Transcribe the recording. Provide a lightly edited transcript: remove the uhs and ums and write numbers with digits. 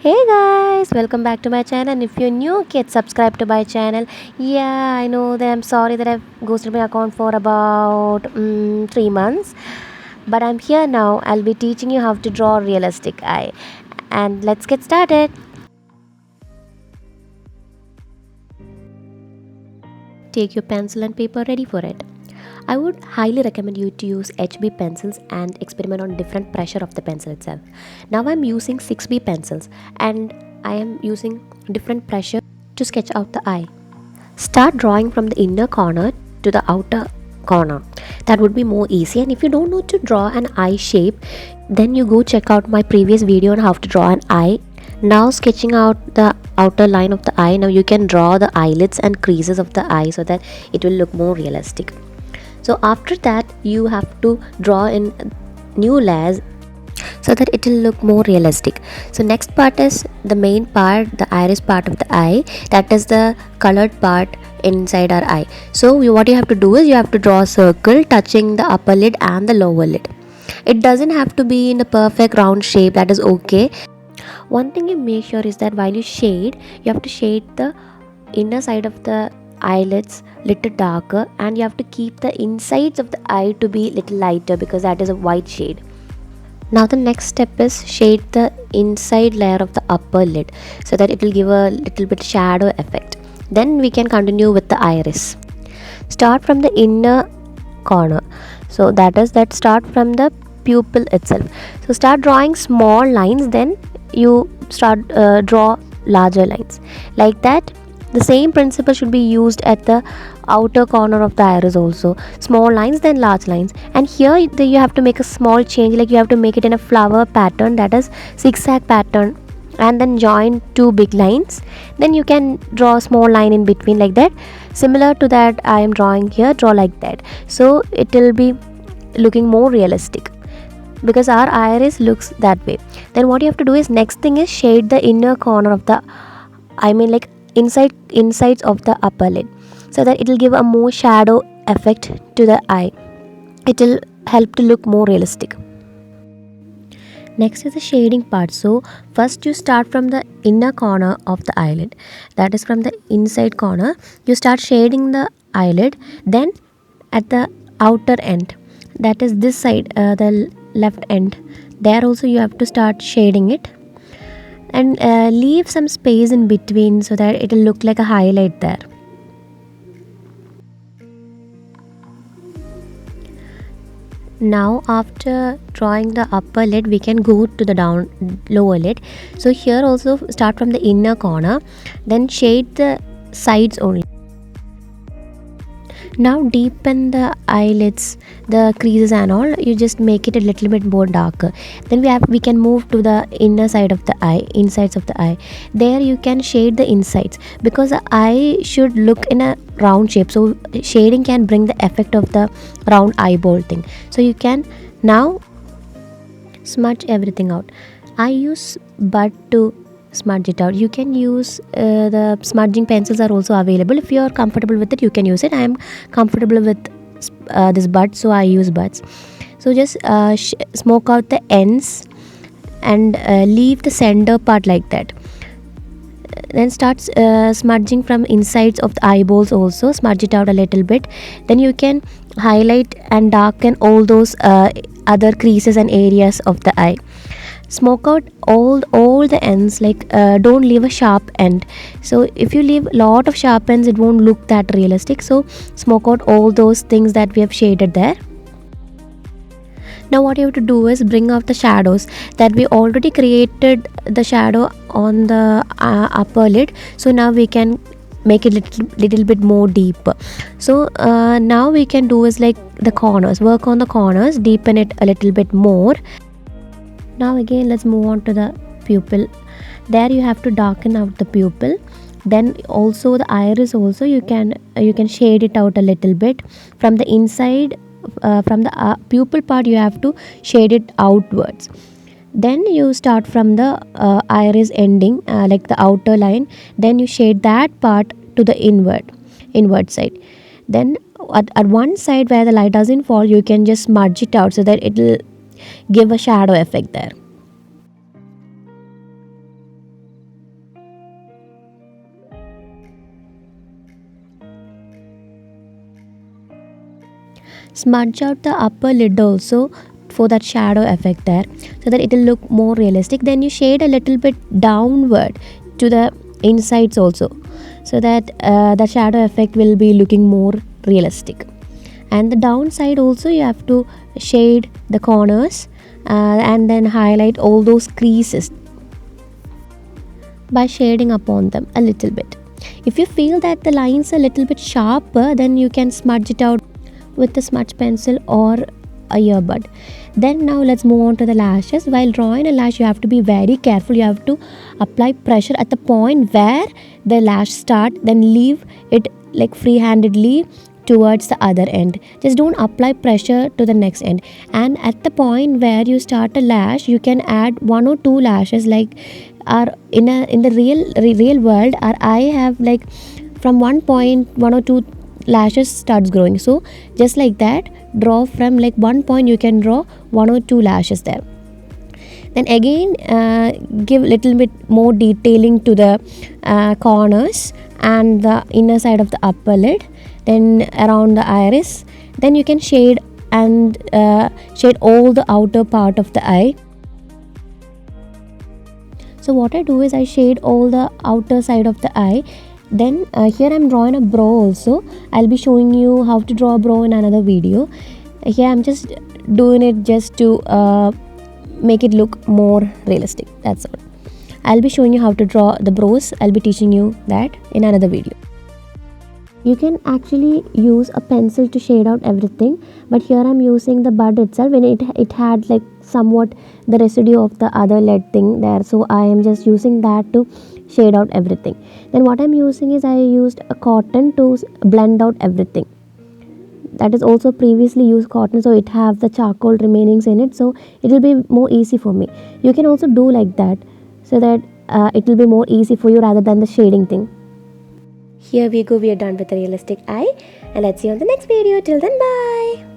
Hey guys, welcome back to my channel. And if you're new, kid, subscribe to my channel. Yeah, I know that I'm sorry that I've ghosted my account for about 3 months, but I'm here now. I'll be teaching you how to draw a realistic eye, and let's get started. Take your pencil and paper ready for it. I would highly recommend you to use HB pencils and experiment on different pressure of the pencil itself. Now I'm using 6B pencils and I am using different pressure to sketch out the eye. Start drawing from the inner corner to the outer corner. That would be more easy, and if you don't know to draw an eye shape, then you go check out my previous video on how to draw an eye. Now sketching out the outer line of the eye, now you can draw the eyelids and creases of the eye so that it will look more realistic. So after that you have to draw in new layers so that it will look more realistic. So next part is the main part, the iris part of the eye, that is the colored part inside our eye. So what you have to do is you have to draw a circle touching the upper lid and the lower lid. It doesn't have to be in a perfect round shape, that is okay. One thing you make sure is that while you shade, you have to shade the inner side of the eyelids little darker, and you have to keep the insides of the eye to be little lighter because that is a white shade. Now the next step is shade the inside layer of the upper lid so that it will give a little bit shadow effect. Then we can continue with the iris. Start from the inner corner, so that start from the pupil itself. So start drawing small lines, then you start draw larger lines like that. The same principle should be used at the outer corner of the iris also. Small lines, then large lines. And here you have to make a small change, like you have to make it in a flower pattern, that is zigzag pattern, and then join two big lines. Then you can draw a small line in between like that. Similar to that I am drawing here, draw like that. So it will be looking more realistic because our iris looks that way. Then what you have to do is, next thing is shade the inner corner of the, insides of the upper lid so that it will give a more shadow effect to the eye. It will help to look more realistic. Next is the shading part. So first you start from the inner corner of the eyelid, that is from the inside corner you start shading the eyelid. Then at the outer end, that is this side, the left end, there also you have to start shading it, and leave some space in between so that it will look like a highlight there. Now after drawing the upper lid, we can go to the lower lid. So here also start from the inner corner, then shade the sides only. Now deepen the eyelids, the creases and all, you just make it a little bit more darker. Then we can move to the inner side of the eye, insides of the eye. There you can shade the insides because the eye should look in a round shape, so shading can bring the effect of the round eyeball thing. So you can now smudge everything out. I use bud to smudge it out. You can use the smudging pencils are also available. If you are comfortable with it, you can use it. I am comfortable with this bud, so I use buds. So just smoke out the ends and leave the center part like that. Then start smudging from insides of the eyeballs also, smudge it out a little bit. Then you can highlight and darken all those other creases and areas of the eye. Smoke out all the ends, like don't leave a sharp end. So if you leave a lot of sharp ends, it won't look that realistic. So smoke out all those things that we have shaded there. Now what you have to do is bring out the shadows that we already created, the shadow on the upper lid. So now we can make it little bit more deeper. So now we can do is like the corners, work on the corners, deepen it a little bit more. Now again let's move on to the pupil. There you have to darken out the pupil. Then also the iris also you can shade it out a little bit from the inside. From the pupil part you have to shade it outwards. Then you start from the iris ending, like the outer line. Then you shade that part to the inward side. Then at one side where the light doesn't fall, you can just smudge it out so that it will give a shadow effect there. smudge out the upper lid also for that shadow effect there, so that it will look more realistic. Then you shade a little bit downward to the insides also, so that the shadow effect will be looking more realistic. And the downside also you have to shade the corners and then highlight all those creases by shading upon them a little bit. If you feel that the lines are a little bit sharper, then you can smudge it out with a smudge pencil or a earbud. Then now let's move on to the lashes. While drawing a lash, you have to be very careful. You have to apply pressure at the point where the lash start, then leave it like free-handedly towards the other end. Just don't apply pressure to the next end. And at the point where you start a lash, you can add 1 or 2 lashes. Like in the real world, our eye have like from 1 point 1 or 2 lashes starts growing. So just like that, draw from like 1 point, you can draw 1 or 2 lashes there. Then again give little bit more detailing to the corners and the inner side of the upper lid, then around the iris. Then you can shade and shade all the outer part of the eye. So what I do is I shade all the outer side of the eye. Then here I'm drawing a brow also. I'll be showing you how to draw a brow in another video. Here I'm just doing it just to make it look more realistic. That's all. I'll be showing you how to draw the brows. I'll be teaching you that in another video. You can actually use a pencil to shade out everything, but here I'm using the bud itself, and it had like somewhat the residue of the other lead thing there, so I am just using that to shade out everything. Then what I'm using is I used a cotton to blend out everything. That is also previously used cotton, so it have the charcoal remainings in it, so it will be more easy for me. You can also do like that, so that it will be more easy for you rather than the shading thing. Here we go, we are done with the realistic eye, and let's see you on the next video. Till then, bye.